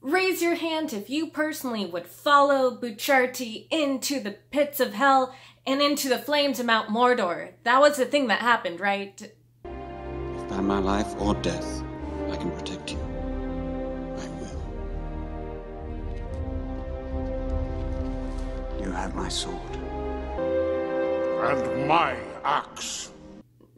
raise your hand if you personally would follow Bucciarati into the pits of hell and into the flames of Mount Mordor. That was the thing that happened, right? If by my life or death I can protect you, I will. You have my sword. And my axe.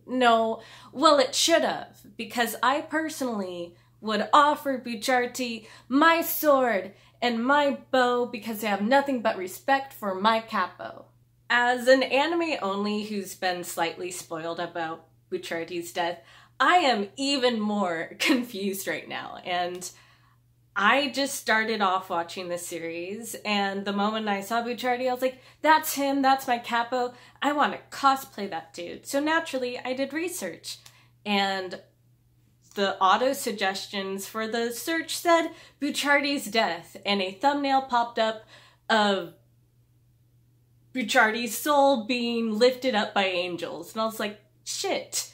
No, well, it should have, because I personally would offer Bucciarati my sword and my bow because I have nothing but respect for my capo. As an anime only who's been slightly spoiled about Bucciarati's death, I am even more confused right now, and I just started off watching the series, and the moment I saw Bucciarati, I was like, that's him, that's my capo, I want to cosplay that dude. So naturally, I did research, and the auto-suggestions for the search said Bucciarati's death, and a thumbnail popped up of Bucciarati's soul being lifted up by angels, and I was like, shit.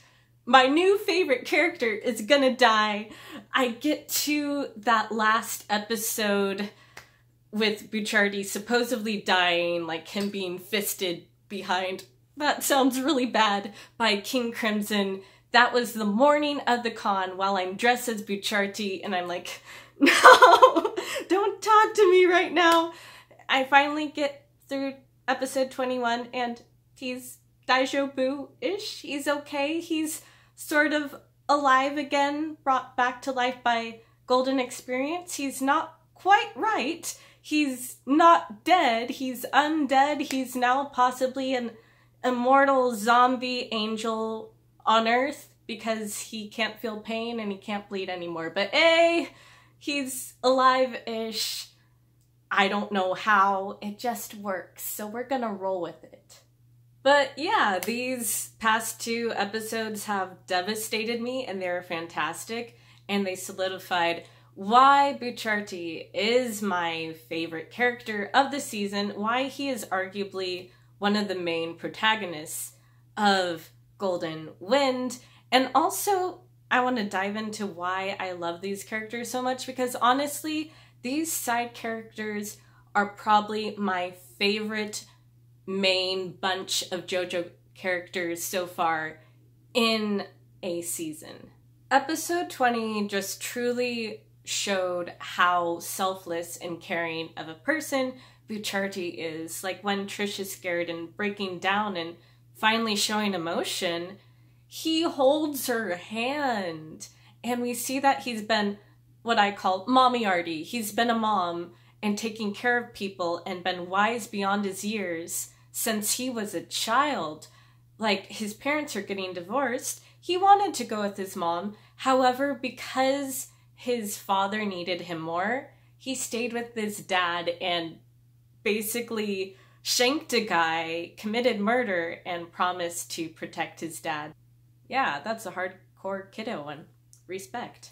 My new favorite character is gonna die. I get to that last episode with Bucciarati supposedly dying, like him being fisted behind, that sounds really bad, by King Crimson. That was the morning of the con while I'm dressed as Bucciarati, and I'm like, no, don't talk to me right now. I finally get through episode 21, and he's Jojo-ish. He's okay. He's sort of alive again, brought back to life by golden experience. He's not quite right. He's not dead. He's undead. He's now possibly an immortal zombie angel on Earth because he can't feel pain and he can't bleed anymore. But hey, he's alive-ish. I don't know how. It just works. So we're gonna roll with it. But yeah, these past 2 episodes have devastated me, and they're fantastic, and they solidified why Bucciarati is my favorite character of the season, why he is arguably one of the main protagonists of Golden Wind, and also I want to dive into why I love these characters so much, because honestly, these side characters are probably my favorite main bunch of JoJo characters so far in a season. Episode 20 just truly showed how selfless and caring of a person Bucciarati is. Like when Trish is scared and breaking down and finally showing emotion, he holds her hand. And we see that he's been what I call mommy-arty. He's been a mom and taking care of people and been wise beyond his years since he was a child. Like, his parents are getting divorced. He wanted to go with his mom. However, because his father needed him more, he stayed with his dad and basically shanked a guy, committed murder, and promised to protect his dad. Yeah, that's a hardcore kiddo one. Respect.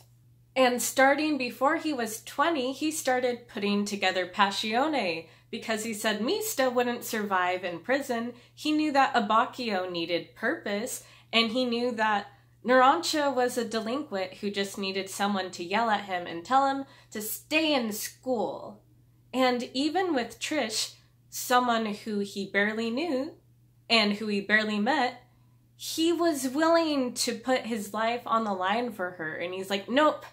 And starting before he was 20, he started putting together Passione because he said Mista wouldn't survive in prison. He knew that Abbacchio needed purpose, and he knew that Neuron Cha was a delinquent who just needed someone to yell at him and tell him to stay in school. And even with Trish, someone who he barely knew and who he barely met, he was willing to put his life on the line for her. And he's like, nope,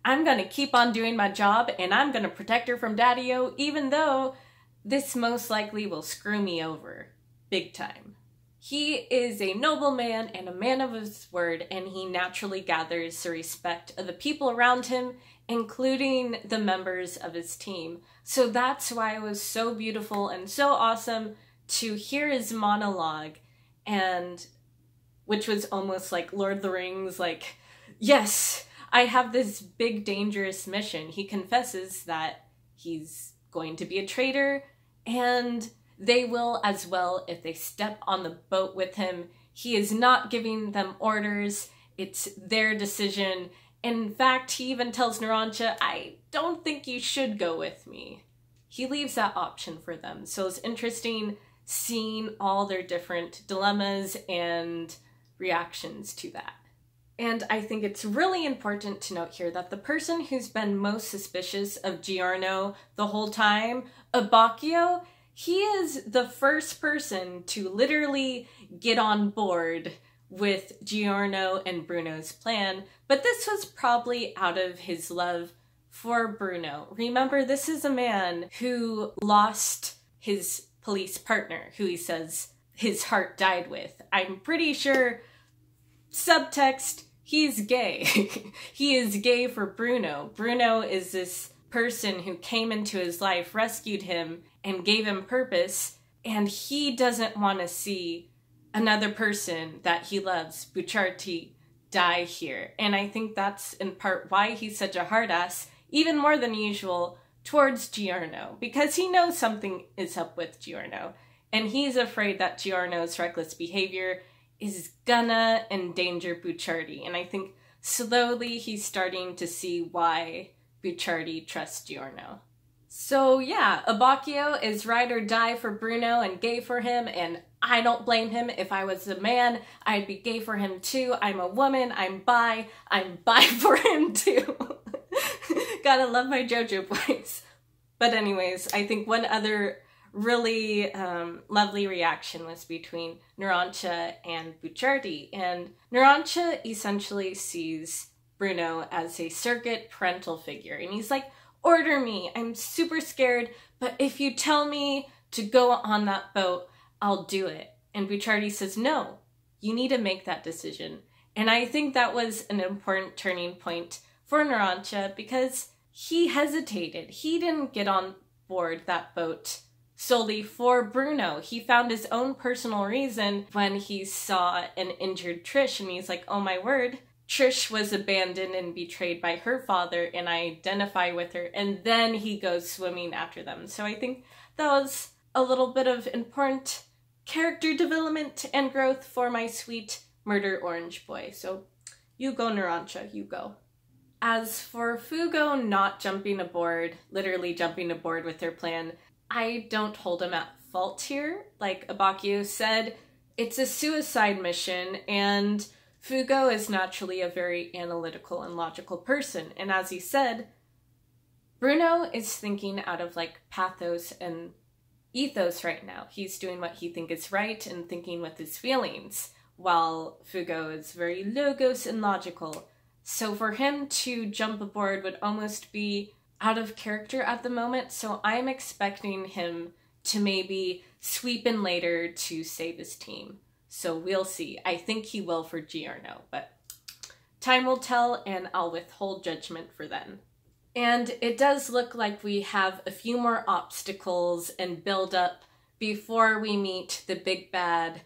I'm going to keep on doing my job and I'm going to protect her from Daddy-O, even though this most likely will screw me over big time. He is a nobleman and a man of his word, and he naturally gathers the respect of the people around him, including the members of his team. So that's why it was so beautiful and so awesome to hear his monologue, and which was almost like Lord of the Rings, like, yes, I have this big dangerous mission. He confesses that he's going to be a traitor, and they will as well if they step on the boat with him. He is not giving them orders. It's their decision. In fact, he even tells Neuron Cha, I don't think you should go with me. He leaves that option for them. So it's interesting seeing all their different dilemmas and reactions to that. And I think it's really important to note here that the person who's been most suspicious of Giorno the whole time, Abbacchio, he is the first person to literally get on board with Giorno and Bruno's plan, but this was probably out of his love for Bruno. Remember, this is a man who lost his police partner, who he says his heart died with. I'm pretty sure, subtext, he's gay. He is gay for Bruno. Bruno is this person who came into his life, rescued him, and gave him purpose, and he doesn't want to see another person that he loves, Bucciarati, die here. And I think that's in part why he's such a hard ass, even more than usual, towards Giorno, because he knows something is up with Giorno, and he's afraid that Giorno's reckless behavior is gonna endanger Bucciarati. And I think slowly he's starting to see why Bucciarati trusts Giorno. So yeah, Abbacchio is ride or die for Bruno and gay for him, and I don't blame him. If I was a man, I'd be gay for him too. I'm a woman, I'm bi for him too. Gotta love my Jojo boys. But anyways, I think one other really lovely reaction was between Neuron Cha and Bucciarati. And Neuron Cha essentially sees Bruno as a surrogate parental figure. And he's like, order me, I'm super scared, but if you tell me to go on that boat, I'll do it. And Bucciarati says, no, you need to make that decision. And I think that was an important turning point for Neuron Cha because he hesitated. He didn't get on board that boat solely for Bruno. He found his own personal reason when he saw an injured Trish, and he's like, oh my word, Trish was abandoned and betrayed by her father, and I identify with her, and then he goes swimming after them. So I think that was a little bit of important character development and growth for my sweet murder orange boy. So you go, Neuron Cha, you go. As for Fugo not jumping aboard, literally jumping aboard with their plan, I don't hold him at fault here. Like Abbacchio said, it's a suicide mission, and Fugo is naturally a very analytical and logical person. And as he said, Bruno is thinking out of like pathos and ethos right now. He's doing what he thinks is right and thinking with his feelings, while Fugo is very logos and logical. So for him to jump aboard would almost be out of character at the moment, so I'm expecting him to maybe sweep in later to save his team. So we'll see. I think he will for Giorno, but time will tell, and I'll withhold judgment for then. And it does look like we have a few more obstacles and build up before we meet the big bad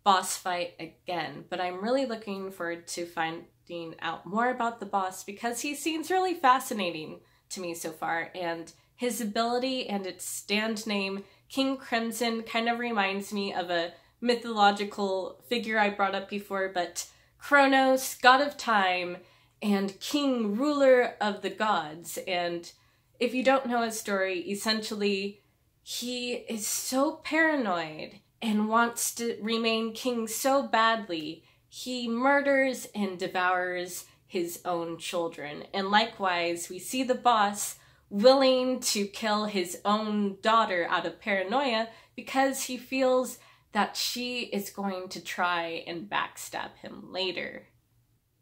boss fight again, but I'm really looking forward to finding out more about the boss because he seems really fascinating to me so far, and his ability and its stand name, King Crimson, kind of reminds me of a mythological figure I brought up before, but Kronos, god of time, and king, ruler of the gods. And if you don't know his story, essentially he is so paranoid and wants to remain king so badly, he murders and devours his own children. And likewise, we see the boss willing to kill his own daughter out of paranoia because he feels that she is going to try and backstab him later.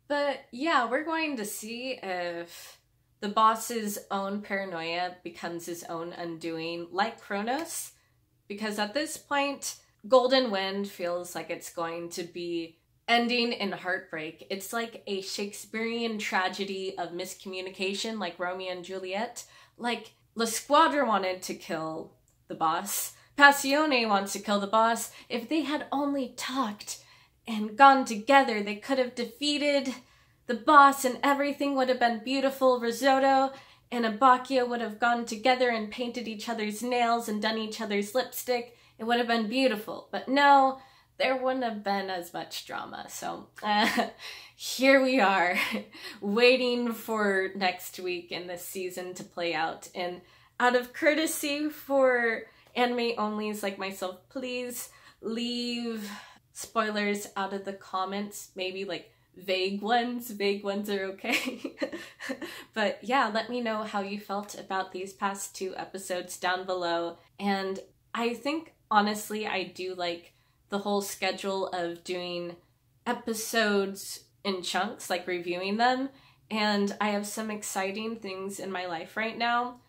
But yeah, we're going to see if the boss's own paranoia becomes his own undoing, like Kronos, because at this point, Golden Wind feels like it's going to be ending in heartbreak. It's like a Shakespearean tragedy of miscommunication, like Romeo and Juliet. Like, La Squadra wanted to kill the boss. Passione wants to kill the boss. If they had only talked and gone together, they could have defeated the boss and everything would have been beautiful. Risotto and Abbacchio would have gone together and painted each other's nails and done each other's lipstick. It would have been beautiful. But no, there wouldn't have been as much drama. So here we are, waiting for next week in this season to play out. And out of courtesy for anime onlys like myself, please leave spoilers out of the comments, maybe like vague ones. Vague ones are okay. But yeah, let me know how you felt about these past 2 episodes down below. And I think, honestly, I do like the whole schedule of doing episodes in chunks, like reviewing them. And I have some exciting things in my life right now.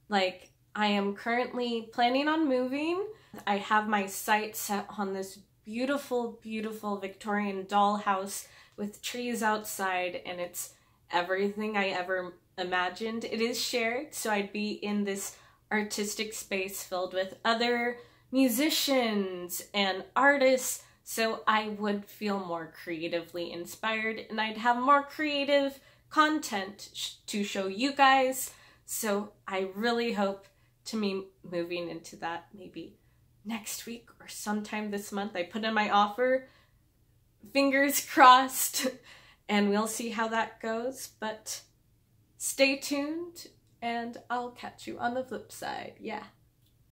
Like, I am currently planning on moving. I have my sights set on this beautiful, beautiful Victorian dollhouse with trees outside, and it's everything I ever imagined. It is shared, so I'd be in this artistic space filled with other musicians and artists, so I would feel more creatively inspired, and I'd have more creative content to show you guys. So I really hope to be moving into that maybe next week or sometime this month. I put in my offer, fingers crossed, and we'll see how that goes. But stay tuned, and I'll catch you on the flip side. Yeah.